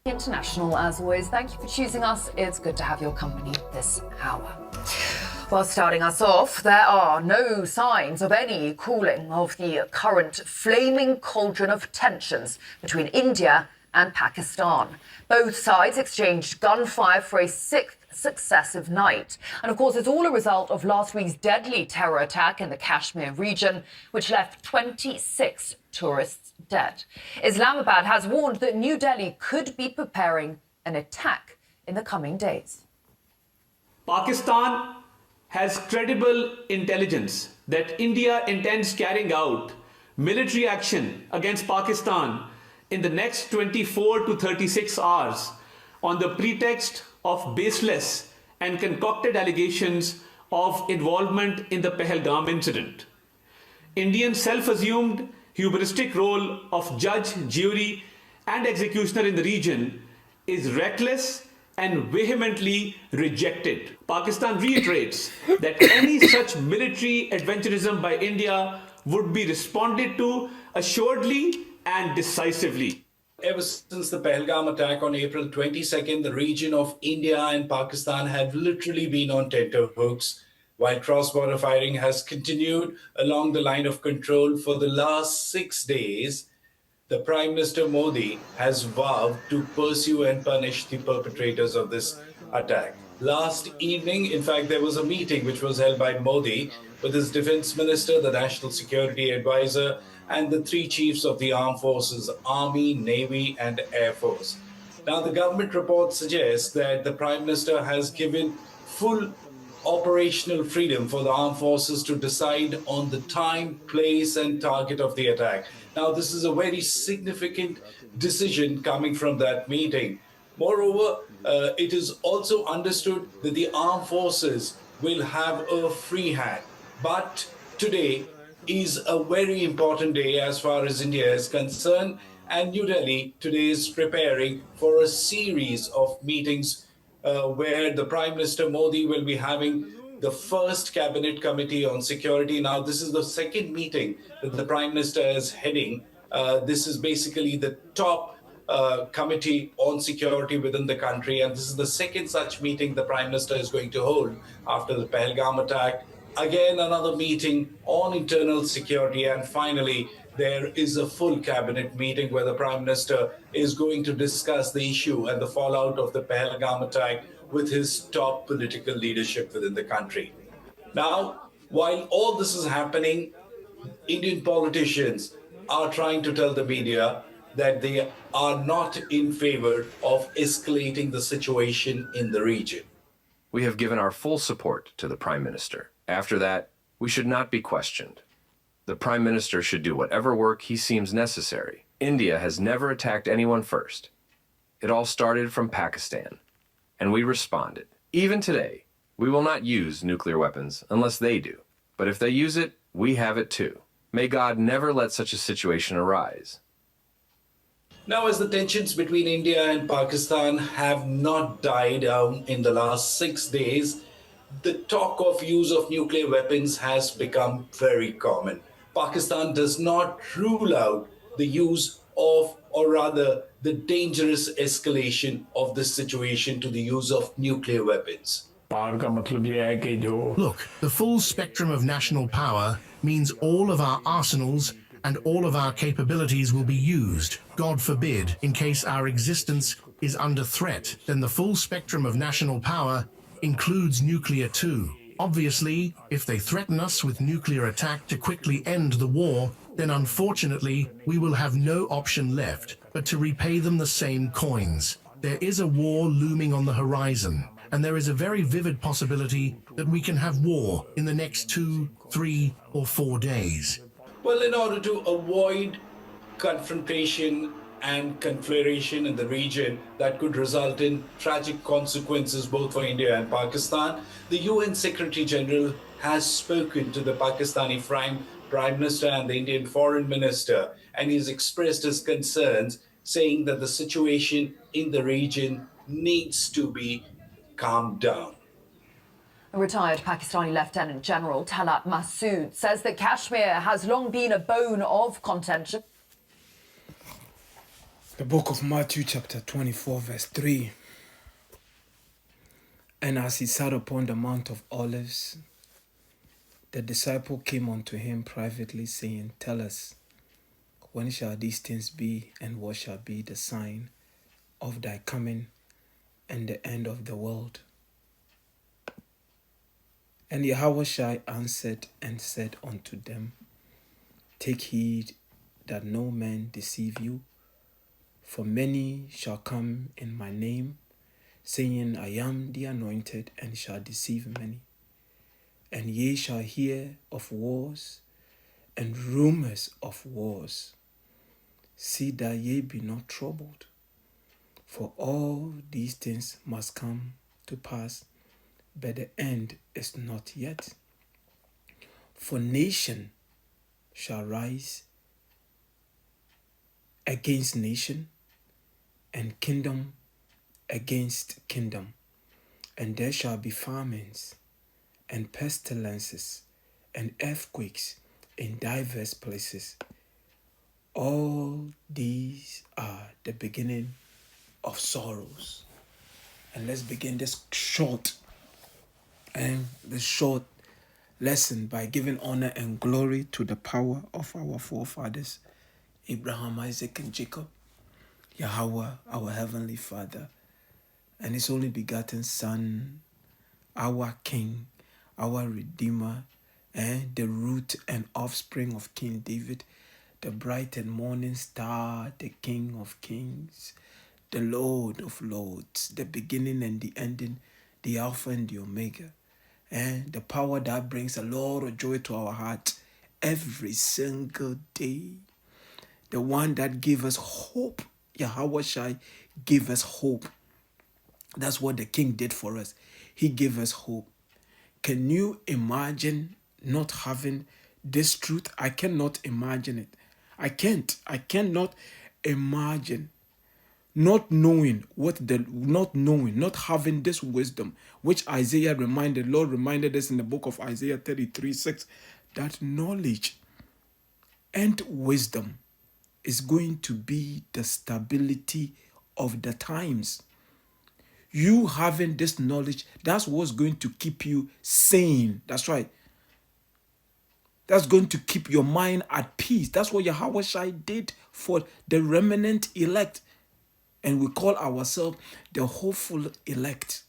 International, as always. Thank you for choosing us. It's good to have your company this hour. Well, starting us off, there are no signs of any cooling of the current flaming cauldron of tensions between India and Pakistan. Both sides exchanged gunfire for a sixth successive night. And of course, it's all a result of last week's deadly terror attack in the Kashmir region, which left 26 tourists dead. Islamabad has warned that New Delhi could be preparing an attack in the coming days. Pakistan has credible intelligence that India intends carrying out military action against Pakistan in the next 24 to 36 hours on the pretext of baseless and concocted allegations of involvement in the Pahalgam incident. India's self-assumed hubristic role of judge, jury, and executioner in the region is reckless and vehemently rejected. Pakistan reiterates that any such military adventurism by India would be responded to assuredly and decisively. Ever since the Pahalgam attack on April 22nd, the region of India and Pakistan have literally been on tenterhooks, while cross-border firing has continued along the line of control for the last 6 days. The Prime Minister Modi has vowed to pursue and punish the perpetrators of this attack. Last evening, in fact, there was a meeting which was held by Modi with his defense minister, the national security advisor, and the three chiefs of the armed forces, Army, Navy, and Air Force. Now, the government report suggests that the Prime Minister has given full operational freedom for the armed forces to decide on the time, place, and target of the attack. Now, this is a very significant decision coming from that meeting. Moreover, it is also understood that the armed forces will have a free hand. But today is a very important day as far as India is concerned, and New Delhi today is preparing for a series of meetings where the Prime Minister Modi will be having the first cabinet committee on security. Now, this is the second meeting that the Prime Minister is heading. This is basically the top committee on security within the country, and this is the second such meeting the Prime Minister is going to hold after the Pahalgam attack. Again, another meeting on internal security, and finally, there is a full cabinet meeting where the Prime Minister is going to discuss the issue and the fallout of the Pahalgam attack with his top political leadership within the country. Now, while all this is happening, Indian politicians are trying to tell the media that they are not in favor of escalating the situation in the region. We have given our full support to the Prime Minister. After that, we should not be questioned. The Prime Minister should do whatever work he seems necessary. India has never attacked anyone first. It all started from Pakistan, and we responded. Even today, we will not use nuclear weapons unless they do. But if they use it, we have it too. May God never let such a situation arise. Now, as the tensions between India and Pakistan have not died down in the last 6 days, the talk of use of nuclear weapons has become very common. Pakistan does not rule out the use of, or rather, the dangerous escalation of this situation to the use of nuclear weapons. Look, the full spectrum of national power means all of our arsenals and all of our capabilities will be used. God forbid, in case our existence is under threat, then the full spectrum of national power includes nuclear too. Obviously, if they threaten us with nuclear attack to quickly end the war, then unfortunately we will have no option left but to repay them the same coins. There is a war looming on the horizon, and there is a very vivid possibility that we can have war in the next 2, 3, or 4 days. Well, in order to avoid confrontation and conflagration in the region that could result in tragic consequences both for India and Pakistan, the UN Secretary General has spoken to the Pakistani Prime Minister and the Indian Foreign Minister, and he's expressed his concerns, saying that the situation in the region needs to be calmed down. Retired Pakistani Lieutenant General Talat Massoud says that Kashmir has long been a bone of contention. The book of Matthew chapter 24 verse 3. And as he sat upon the Mount of Olives, the disciple came unto him privately, saying, Tell us, when shall these things be, and what shall be the sign of thy coming and the end of the world? And Yahawashi answered and said unto them, Take heed that no man deceive you, for many shall come in my name, saying, I am the anointed, and shall deceive many. And ye shall hear of wars and rumors of wars. See that ye be not troubled, for all these things must come to pass, but the end is not yet. For nation shall rise against nation, and kingdom against kingdom, and there shall be famines, and pestilences, and earthquakes in diverse places. All these are the beginning of sorrows. And let's begin this short lesson by giving honor and glory to the power of our forefathers, Abraham, Isaac, and Jacob, Yahawah, our Heavenly Father, and His only begotten Son, our King, our Redeemer, and the root and offspring of King David, the bright and morning star, the King of Kings, the Lord of Lords, the beginning and the ending, the Alpha and the Omega, and the power that brings a lot of joy to our hearts every single day. The one that gave us hope. Yahawashi gave us hope. That's what the King did for us. He gave us hope. Can you imagine not having this truth? I cannot imagine it. I cannot imagine not having this wisdom, which Lord reminded us in the book of Isaiah 33:6, that knowledge and wisdom is going to be the stability of the times. You having this knowledge, that's what's going to keep you sane. That's right. That's going to keep your mind at peace. That's what Yahawashi did for the remnant elect. And we call ourselves the hopeful elect.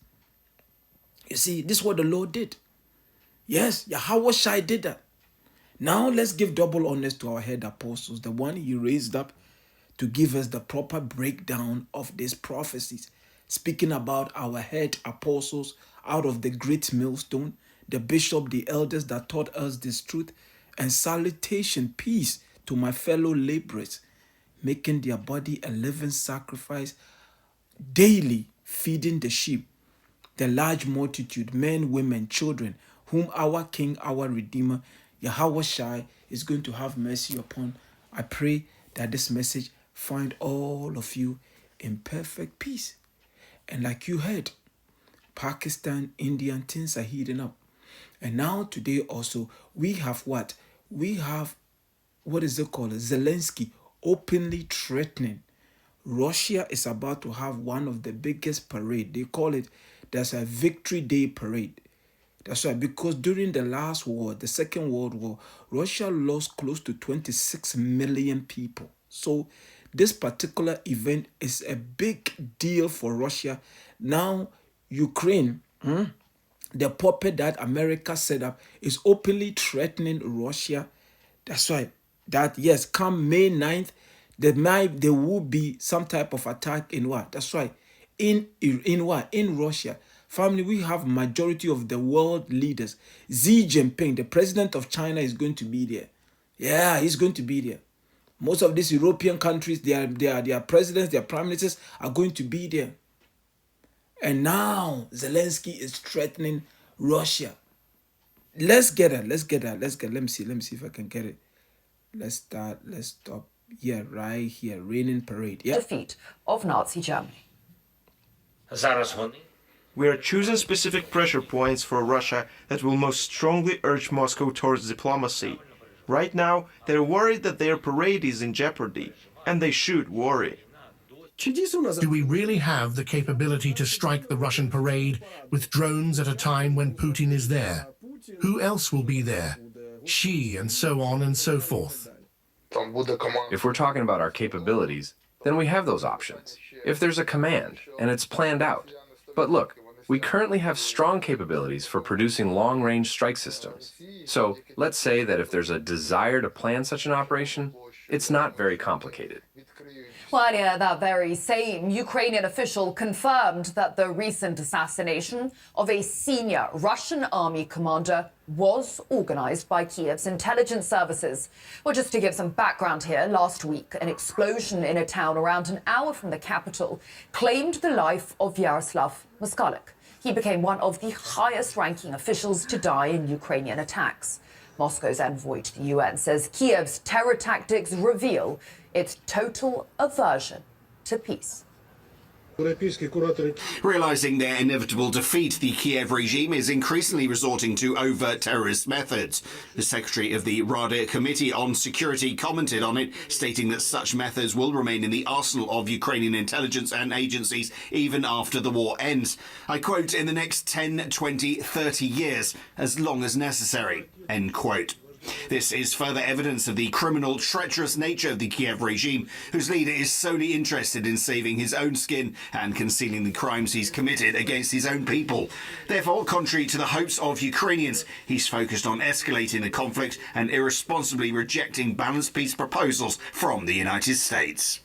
You see, this is what the Lord did. Yes, Yahawashi did that. Now let's give double honors to our head apostles, the one He raised up to give us the proper breakdown of these prophecies. Speaking about our head apostles out of the great millstone, the bishop, the elders that taught us this truth, and salutation, peace to my fellow laborers, making their body a living sacrifice, daily feeding the sheep, the large multitude, men, women, children, whom our King, our Redeemer, Yahawashi, is going to have mercy upon. I pray that this message find all of you in perfect peace. And like you heard, Pakistan, India, things are heating up. And now today also, we have what? We have, what is it called? Zelensky openly threatening. Russia is about to have one of the biggest parade. They call it, there's a Victory Day parade. That's right, because during the last war, the Second World War, Russia lost close to 26 million people. So this particular event is a big deal for Russia. Now, Ukraine, the puppet that America set up, is openly threatening Russia. That's right. That, yes, come May 9th, there will be some type of attack in what? That's right. In what? In Russia. Family, we have majority of the world leaders. Xi Jinping, the president of China, is going to be there. Yeah, he's going to be there. Most of these European countries, their presidents, their prime ministers are going to be there. And now Zelensky is threatening Russia. Let's get it. Let me see if I can get it. Let's stop. Yeah, right here. Raining parade. Yeah. Defeat of Nazi Germany. We are choosing specific pressure points for Russia that will most strongly urge Moscow towards diplomacy. Right now, they're worried that their parade is in jeopardy, and they should worry. Do we really have the capability to strike the Russian parade with drones at a time when Putin is there? Who else will be there? Xi, and so on and so forth. If we're talking about our capabilities, then we have those options. If there's a command, and it's planned out. But look, we currently have strong capabilities for producing long-range strike systems. So let's say that if there's a desire to plan such an operation, it's not very complicated. Well, earlier, that very same Ukrainian official confirmed that the recent assassination of a senior Russian army commander was organized by Kiev's intelligence services. Well, just to give some background here, last week, an explosion in a town around an hour from the capital claimed the life of Yaroslav Moskalik. He became one of the highest-ranking officials to die in Ukrainian attacks. Moscow's envoy to the UN says Kiev's terror tactics reveal its total aversion to peace. Realizing their inevitable defeat, the Kiev regime is increasingly resorting to overt terrorist methods. The secretary of the Rada Committee on Security commented on it, stating that such methods will remain in the arsenal of Ukrainian intelligence and agencies even after the war ends. I quote, in the next 10, 20, 30 years, as long as necessary, end quote. This is further evidence of the criminal, treacherous nature of the Kiev regime, whose leader is solely interested in saving his own skin and concealing the crimes he's committed against his own people. Therefore, contrary to the hopes of Ukrainians, he's focused on escalating the conflict and irresponsibly rejecting balanced peace proposals from the United States.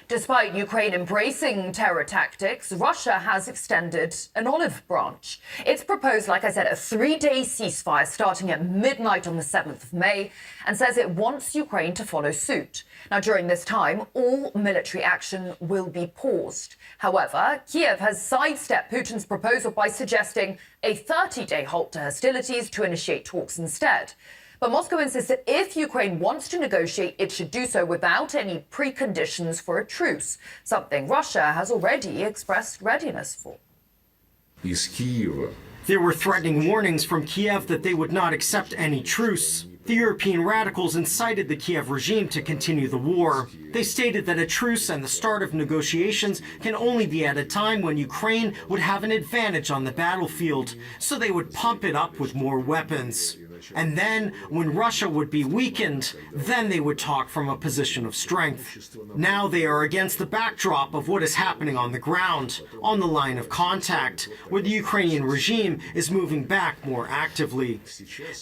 Despite Ukraine embracing terror tactics, Russia has extended an olive branch. It's proposed, like I said, a 3-day ceasefire starting at midnight on the 7th of May and says it wants Ukraine to follow suit. Now, during this time, all military action will be paused. However, Kiev has sidestepped Putin's proposal by suggesting a 30-day halt to hostilities to initiate talks instead. But Moscow insists that if Ukraine wants to negotiate, it should do so without any preconditions for a truce, something Russia has already expressed readiness for. There were threatening warnings from Kiev that they would not accept any truce. The European radicals incited the Kiev regime to continue the war. They stated that a truce and the start of negotiations can only be at a time when Ukraine would have an advantage on the battlefield, so they would pump it up with more weapons. And then, when Russia would be weakened, then they would talk from a position of strength. Now they are against the backdrop of what is happening on the ground, on the line of contact, where the Ukrainian regime is moving back more actively.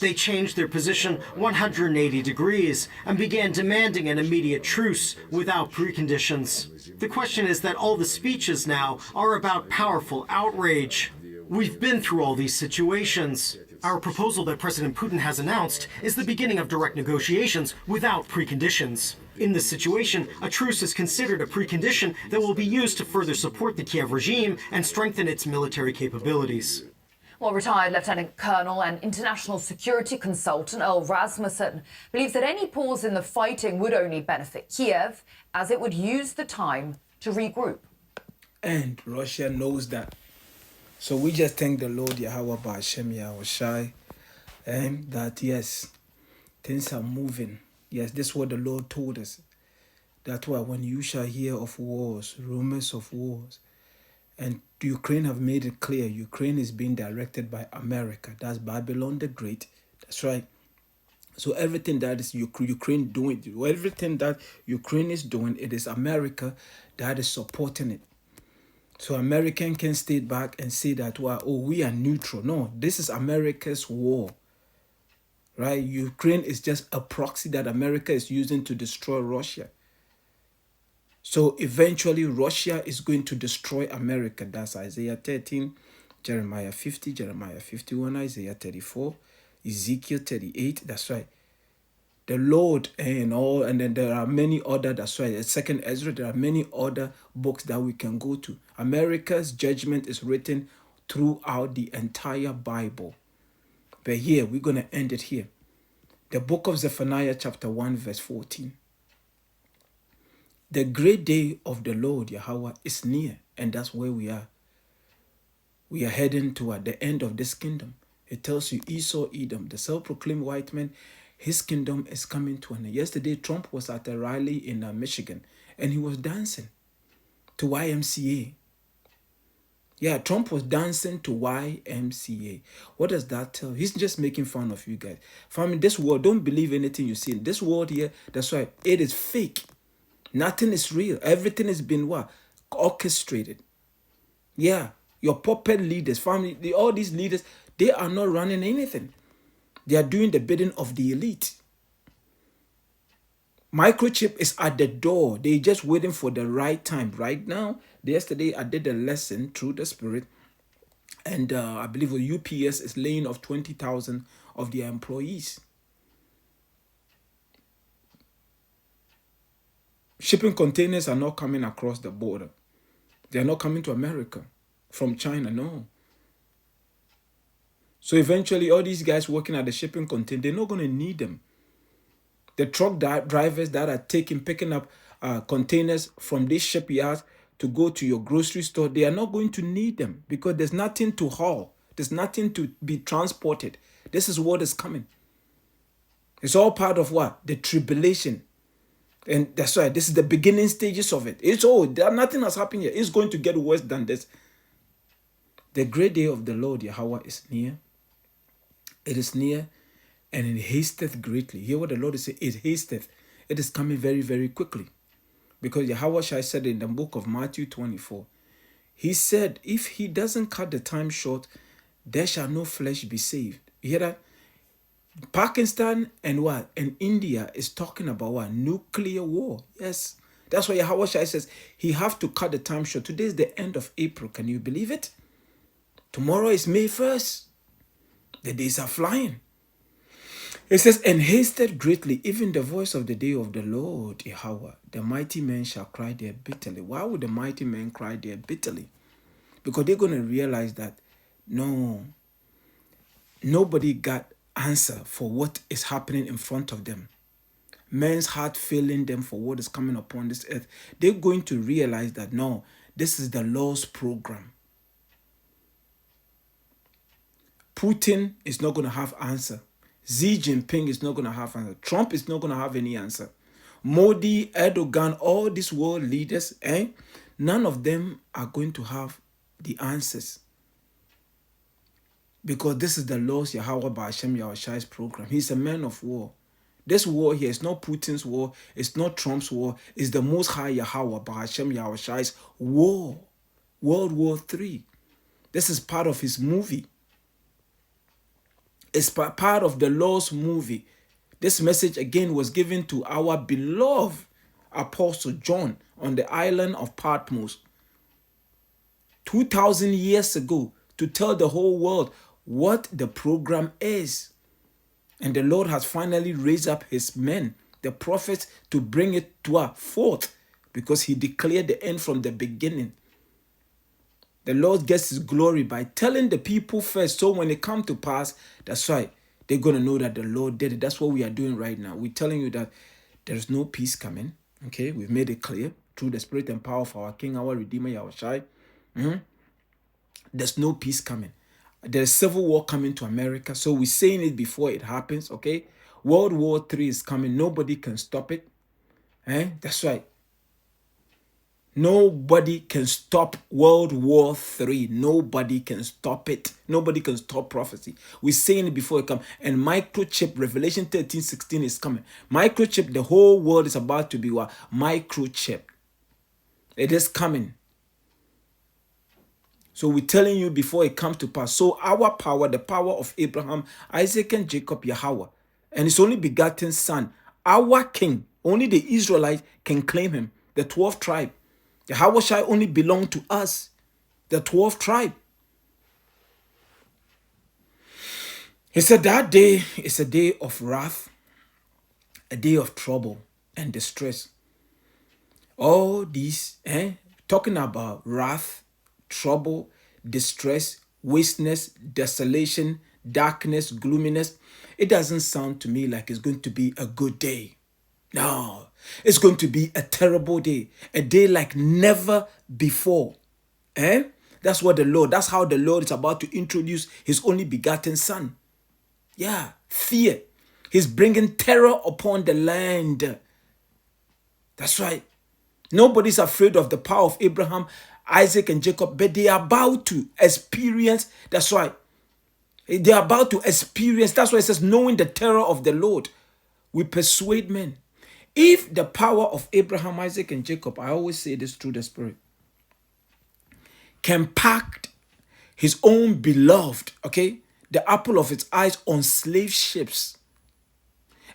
They changed their position 180 degrees and began demanding an immediate truce without preconditions. The question is that all the speeches now are about powerful outrage. We've been through all these situations. Our proposal that President Putin has announced is the beginning of direct negotiations without preconditions. In this situation, a truce is considered a precondition that will be used to further support the Kiev regime and strengthen its military capabilities. Well, retired Lieutenant Colonel and international security consultant Earl Rasmussen believes that any pause in the fighting would only benefit Kiev, as it would use the time to regroup. And Russia knows that. So we just thank the Lord, Yahawah, Bahasham, Yahawashi, and that yes, things are moving. Yes, this is what the Lord told us. That's why when you shall hear of wars, rumors of wars, and Ukraine have made it clear, Ukraine is being directed by America. That's Babylon the Great. That's right. So everything that is Ukraine doing, everything that Ukraine is doing, it is America that is supporting it. So American can stay back and say that, well, oh, we are neutral. No, this is America's war, right? Ukraine is just a proxy that America is using to destroy Russia. So eventually Russia is going to destroy America. That's Isaiah 13, Jeremiah 50, Jeremiah 51, Isaiah 34, Ezekiel 38. That's right. The Lord and then there are many other, that's right, Second Ezra, there are many other books that we can go to. America's judgment is written throughout the entire Bible. But here, we're going to end it here. The book of Zephaniah chapter 1 verse 14. The great day of the Lord, Yahawah, is near, and that's where we are. We are heading toward the end of this kingdom. It tells you Esau, Edom, the self-proclaimed white man, his kingdom is coming to an end. Yesterday, Trump was at a rally in Michigan, and he was dancing. to YMCA. Yeah, Trump was dancing to YMCA. What does that tell? He's just making fun of you guys. Family, this world, don't believe anything you see. In this world here, that's why it is fake. Nothing is real. Everything has been what? Orchestrated. Yeah, your puppet leaders, family, all these leaders, they are not running anything. They are doing the bidding of the elite. Microchip is at the door. They're just waiting for the right time. Right now, yesterday I did a lesson through the Spirit, and I believe the UPS is laying off 20,000 of their employees. Shipping containers are not coming across the border. They are not coming to America from China, no. So eventually, all these guys working at the shipping container, they're not going to need them. The truck drivers that are picking up containers from these shipyards to go to your grocery store, they are not going to need them because there's nothing to haul. There's nothing to be transported. This is what is coming. It's all part of what? The tribulation. And that's why this is the beginning stages of it. Nothing has happened yet. It's going to get worse than this. The great day of the Lord, Yahawah, is near. It is near. And it hasteth greatly. Hear what the Lord is saying. It hasteth. It is coming very, very quickly. Because Yahawashi said in the book of Matthew 24, he said, if he doesn't cut the time short, there shall no flesh be saved. You hear that? Pakistan and what? And India is talking about what? Nuclear war. Yes. That's why Yahawashi says he have to cut the time short. Today is the end of April. Can you believe it? Tomorrow is May 1st. The days are flying. It says, and hasted greatly, even the voice of the day of the Lord, Yahawah. The mighty men shall cry there bitterly. Why would the mighty men cry there bitterly? Because they're going to realize that, nobody got answer for what is happening in front of them. Men's heart failing them for what is coming upon this earth. They're going to realize that, no, this is the Lord's program. Putin is not going to have answer. Xi Jinping is not going to have answer. Trump is not going to have any answer. Modi, Erdogan, all these world leaders, none of them are going to have the answers. Because this is the Lord's Yahawah Bahasham Yahawashi's program. He's a man of war. This war here is not Putin's war. It's not Trump's war. It's the Most High Yahawah Bahasham Yahawashi's war. World War III. This is part of his movie. It's part of the Lord's movie. This message again was given to our beloved Apostle John on the island of Patmos 2,000 years ago to tell the whole world what the program is. And the Lord has finally raised up his men, the prophets, to bring it to our forth because he declared the end from the beginning. The Lord gets his glory by telling the people first. So when it comes to pass, that's right. They're going to know that the Lord did it. That's what we are doing right now. We're telling you that there's no peace coming. Okay, we've made it clear through the spirit and power of our King, our Redeemer, Yahawashi. There's no peace coming. There's civil war coming to America. So we're saying it before it happens. Okay, World War III is coming. Nobody can stop it. That's right. Nobody can stop World War III. Nobody can stop it. Nobody can stop prophecy. We're saying it before it comes. And microchip, Revelation 13:16 is coming. Microchip, the whole world is about to be what? Microchip. It is coming. So we're telling you before it comes to pass. So our power, the power of Abraham, Isaac, and Jacob, Yahawah, and his only begotten son, our king, only the Israelites can claim him, the 12th tribe. Yahawashi only belong to us, the 12th tribe. He said that day is a day of wrath, a day of trouble and distress. All these, talking about wrath, trouble, distress, wasteness, desolation, darkness, gloominess, it doesn't sound to me like it's going to be a good day. No, it's going to be a terrible day, a day like never before. That's how the Lord is about to introduce his only begotten son. Yeah, fear. He's bringing terror upon the land. That's right. Nobody's afraid of the power of Abraham, Isaac, and Jacob, but they are about to experience. That's why. They are about to experience. That's why it says, knowing the terror of the Lord will persuade men. If the power of Abraham, Isaac, and Jacob, I always say this through the Spirit, can pack his own beloved, okay, the apple of its eyes on slave ships,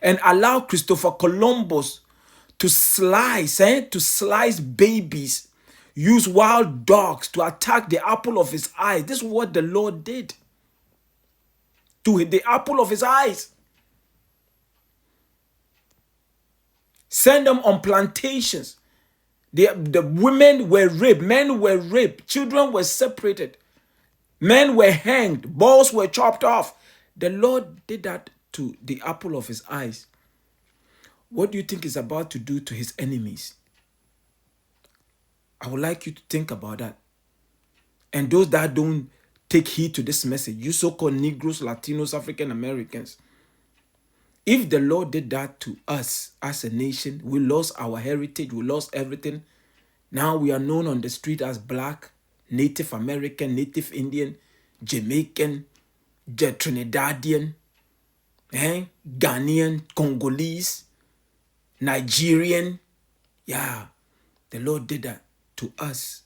and allow Christopher Columbus to slice babies, use wild dogs to attack the apple of his eye. This is what the Lord did to the apple of his eyes. Send them on plantations. The women were raped, men were raped, children were separated, men were hanged, balls were chopped off. The Lord did that to the apple of his eyes. What do you think he's about to do to his enemies? I would like you to think about that. And those that don't take heed to this message, you so-called Negroes, Latinos, African Americans, if the Lord did that to us as a nation, we lost our heritage, we lost everything. Now we are known on the street as Black, Native American, Native Indian, Jamaican, Trinidadian, Ghanaian, Congolese, Nigerian. Yeah, the Lord did that to us.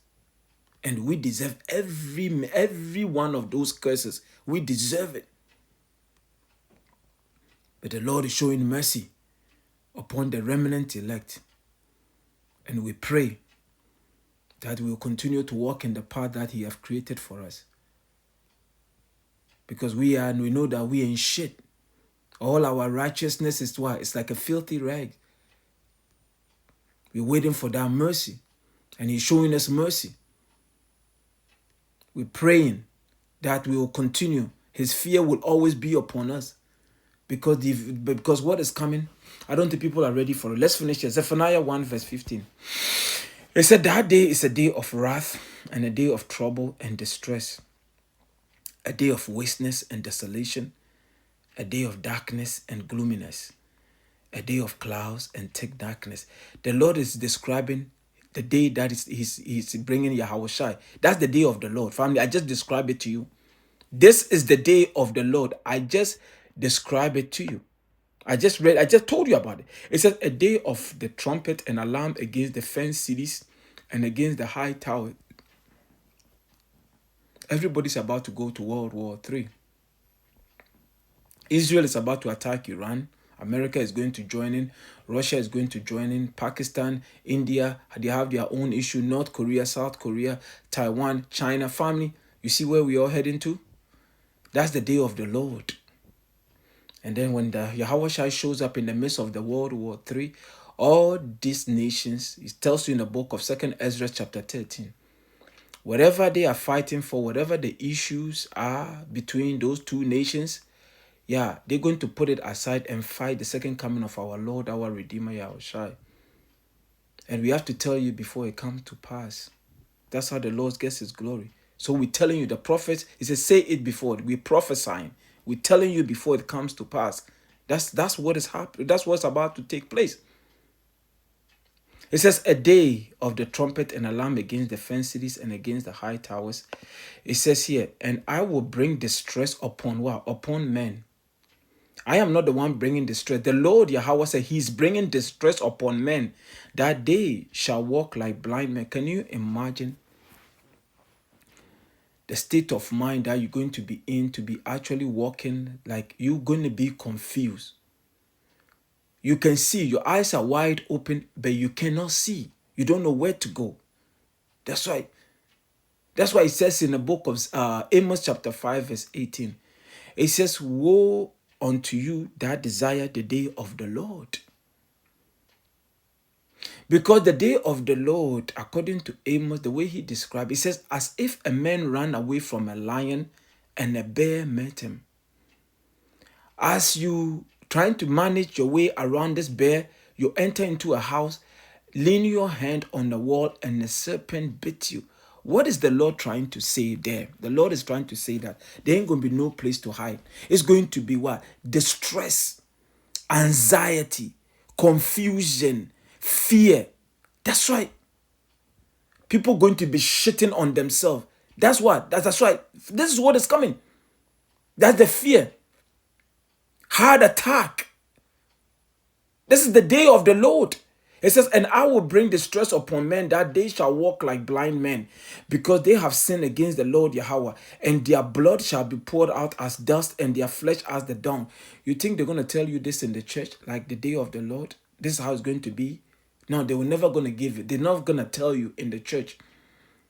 And we deserve every one of those curses. We deserve it. But the Lord is showing mercy upon the remnant elect. And we pray that we will continue to walk in the path that he has created for us. Because we know that we ain't shit. All our righteousness is what? It's like a filthy rag. We're waiting for that mercy. And he's showing us mercy. We're praying that we will continue. His fear will always be upon us. Because what is coming, I don't think people are ready for it. Let's finish here. Zephaniah 1 verse 15. It said that day is a day of wrath and a day of trouble and distress. A day of wasteness and desolation. A day of darkness and gloominess. A day of clouds and thick darkness. The Lord is describing the day that he's bringing Yahawashi. That's the day of the Lord. Family, I just described it to you. This is the day of the Lord. I just describe it to you. I just told you about it. It says a day of the trumpet and alarm against the fenced cities and against the high tower. Everybody's about to go to World War III. Israel is about to attack Iran. America is going to join in. Russia is going to join in. Pakistan, India, they have their own issue. North Korea, South Korea, Taiwan, China. Family, you see where we are heading to? That's the day of the Lord. And then when the Yahawashi shows up in the midst of the World War III, all these nations, it tells you in the book of 2 Ezra chapter 13, whatever they are fighting for, whatever the issues are between those two nations, yeah, they're going to put it aside and fight the second coming of our Lord, our Redeemer, Yahawashi. And we have to tell you before it comes to pass. That's how the Lord gets his glory. So we're telling you, the prophets, he says, say it before. We're prophesying. We're telling you before it comes to pass. That's what is happening. That's what's about to take place. It says a day of the trumpet and alarm against the fenced cities and against the high towers. It says here, and I will bring distress upon what? Upon men. I am not the one bringing distress. The Lord Yahawah said he's bringing distress upon men, that they shall walk like blind men. Can you imagine the state of mind that you're going to be in, to be actually walking like you're going to be confused? You can see, your eyes are wide open, but you cannot see. You don't know where to go. That's why it says in the book of Amos chapter 5 verse 18, it says, woe unto you that desire the day of the Lord. Because the day of the Lord, according to Amos, the way he described it, says, as if a man ran away from a lion and a bear met him. As you trying to manage your way around this bear, you enter into a house, lean your hand on the wall, and a serpent bit you. What is the Lord trying to say there? The Lord is trying to say that there ain't going to be no place to hide. It's going to be what? Distress, anxiety, confusion, fear. That's right. People going to be shitting on themselves. That's what. That's right. This is what is coming. That's the fear. Heart attack. This is the day of the Lord. It says, and I will bring distress upon men that they shall walk like blind men, because they have sinned against the Lord Yahawah, and their blood shall be poured out as dust, and their flesh as the dung. You think they're going to tell you this in the church, like the day of the Lord? This is how it's going to be? No, they were never going to give it. They're not going to tell you in the church.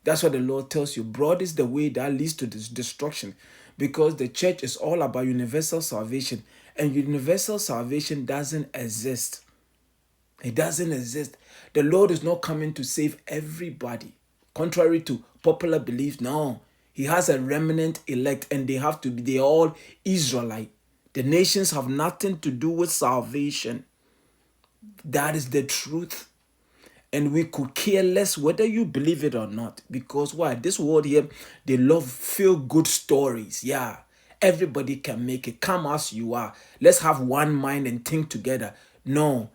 That's what the Lord tells you. Broad is the way that leads to this destruction, because the church is all about universal salvation, and universal salvation doesn't exist. It doesn't exist. The Lord is not coming to save everybody. Contrary to popular belief, no. He has a remnant elect, and they have to be, they're all Israelite. The nations have nothing to do with salvation. That is the truth. And we could care less whether you believe it or not. Because why? This world here, they love feel-good stories. Yeah. Everybody can make it. Come as you are. Let's have one mind and think together. No.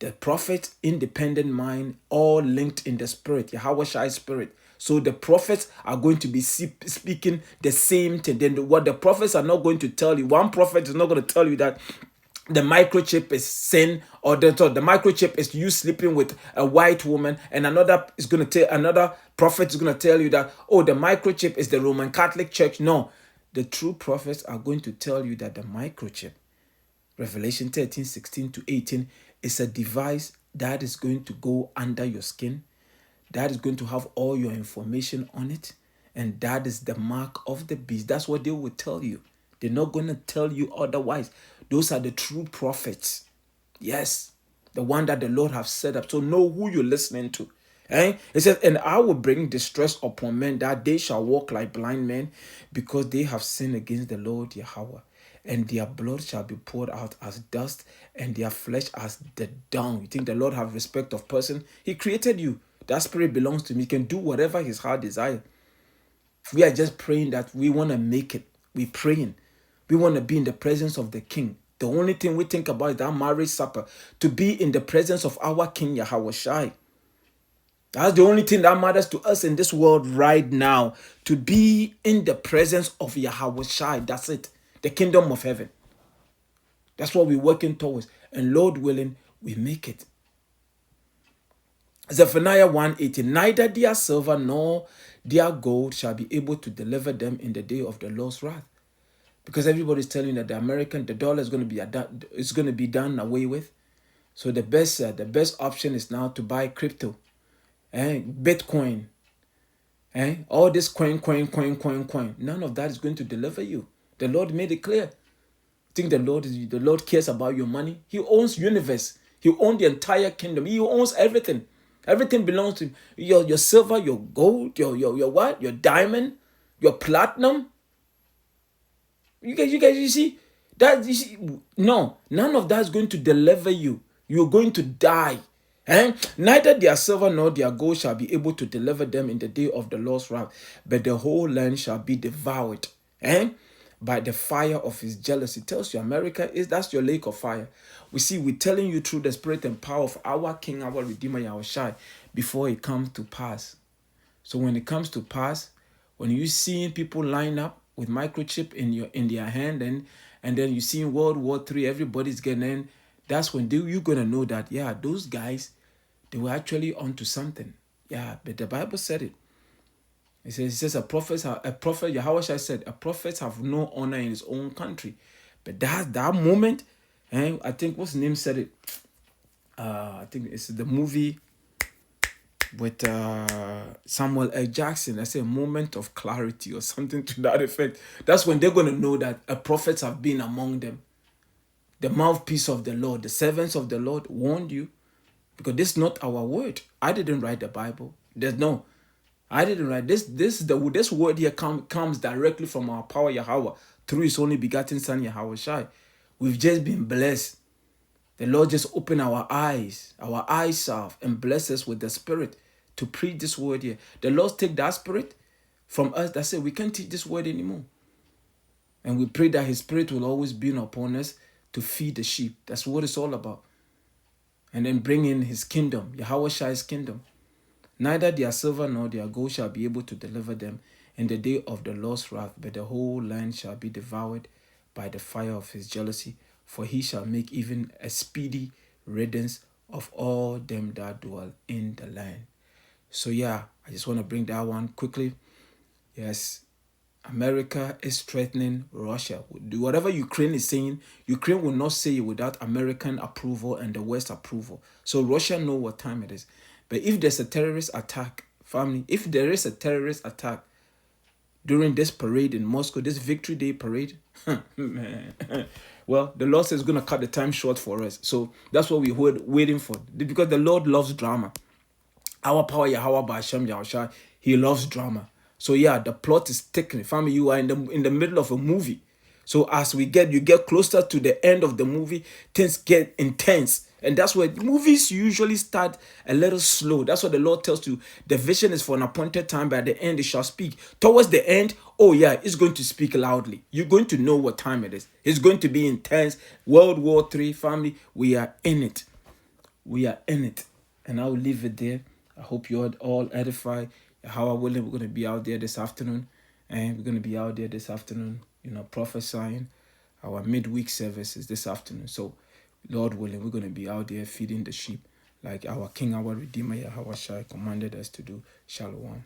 The prophet, independent mind, all linked in the spirit, Yahawashi spirit. So the prophets are going to be speaking the same thing. Then what the prophets are not going to tell you, one prophet is not going to tell you that the microchip is sin, or the microchip is you sleeping with a white woman, and another prophet is going to tell you that, oh, the microchip is the Roman Catholic Church. No, the true prophets are going to tell you that the microchip, Revelation 13, 16 to 18, is a device that is going to go under your skin, that is going to have all your information on it, and that is the mark of the beast. That's what they will tell you. They're not going to tell you otherwise. Those are the true prophets. Yes, the one that the Lord has set up. So know who you're listening to. It says, and I will bring distress upon men that they shall walk like blind men, because they have sinned against the Lord Yahawah. And their blood shall be poured out as dust, and their flesh as the dung. You think the Lord have respect of person? He created you. That spirit belongs to him. He can do whatever his heart desires. We are just praying that we want to make it. We're praying. We want to be in the presence of the King. The only thing we think about is that marriage supper. To be in the presence of our King Yahawashi. That's the only thing that matters to us in this world right now. To be in the presence of Yahawashi. That's it. The kingdom of heaven. That's what we're working towards. And Lord willing, we make it. Zephaniah 1:18. Neither their silver nor their gold shall be able to deliver them in the day of the Lord's wrath. Because everybody's telling that the dollar is going to be done away with. So the best option is now to buy crypto. Bitcoin. All this coin. None of that is going to deliver you. The Lord made it clear. Think the Lord cares about your money? He owns universe. He owns the entire kingdom. He owns everything. Everything belongs to him. Your silver, your gold, your what? Your diamond, your platinum. You guys, you see that? You see, no, none of that is going to deliver you. You're going to die. Neither their silver nor their gold shall be able to deliver them in the day of the Lord's wrath, but the whole land shall be devoured. By the fire of his jealousy. Tells you America that's your lake of fire. We're telling you through the spirit and power of our King, our Redeemer Yahawashi, before it comes to pass. So when it comes to pass, when you see people line up with microchip in their hand, and then you see in World War III, everybody's getting in, that's when you're gonna know that, yeah, those guys, they were actually onto something. Yeah, but the Bible said it. It says a prophet, Yahawashi said, a prophet have no honor in his own country. But that moment, I think what's the name said it? I think it's the movie with Samuel L. Jackson. I say a moment of clarity or something to that effect. That's when they're going to know that a prophets have been among them. The mouthpiece of the Lord, the servants of the Lord warned you. Because this is not our word. I didn't write the Bible. I didn't write this. This word here comes directly from our power Yahawah through his only begotten son Yahawashi. We've just been blessed. The Lord just opened our eyes and bless us with the spirit to preach this word here. The Lord take that spirit from us that said we can't teach this word anymore. And we pray that his spirit will always be upon us to feed the sheep. That's what it's all about. And then bring in his kingdom, Yahawashi's kingdom. Neither their silver nor their gold shall be able to deliver them in the day of the Lord's wrath, but the whole land shall be devoured by the fire of his jealousy, for he shall make even a speedy riddance of all them that dwell in the land. So yeah, I just want to bring that one quickly. Yes, America is threatening Russia. Whatever Ukraine is saying, Ukraine will not say it without American approval and the West approval. So Russia know what time it is. But if there's a terrorist attack, family, if there is a terrorist attack during this parade in Moscow, this Victory Day parade, man, well, the Lord says going to cut the time short for us. So that's what we're waiting for. Because the Lord loves drama. Our power, Yahawah, Bahasham, Yahawashi, he loves drama. So yeah, the plot is thickening. Family, you are in the middle of a movie. So as you get closer to the end of the movie, things get intense. And that's where movies usually start a little slow. That's what the Lord tells you. The vision is for an appointed time, but at the end it shall speak. Towards the end, oh yeah, it's going to speak loudly. You're going to know what time it is. It's going to be intense. World War III, family, we are in it. We are in it. And I will leave it there. I hope you're all edified. How willing, we're going to be out there this afternoon. And we're going to be out there this afternoon, prophesying. Our midweek service is this afternoon. So, Lord willing, we're going to be out there feeding the sheep like our King, our Redeemer, Yahawashi commanded us to do. Shalom.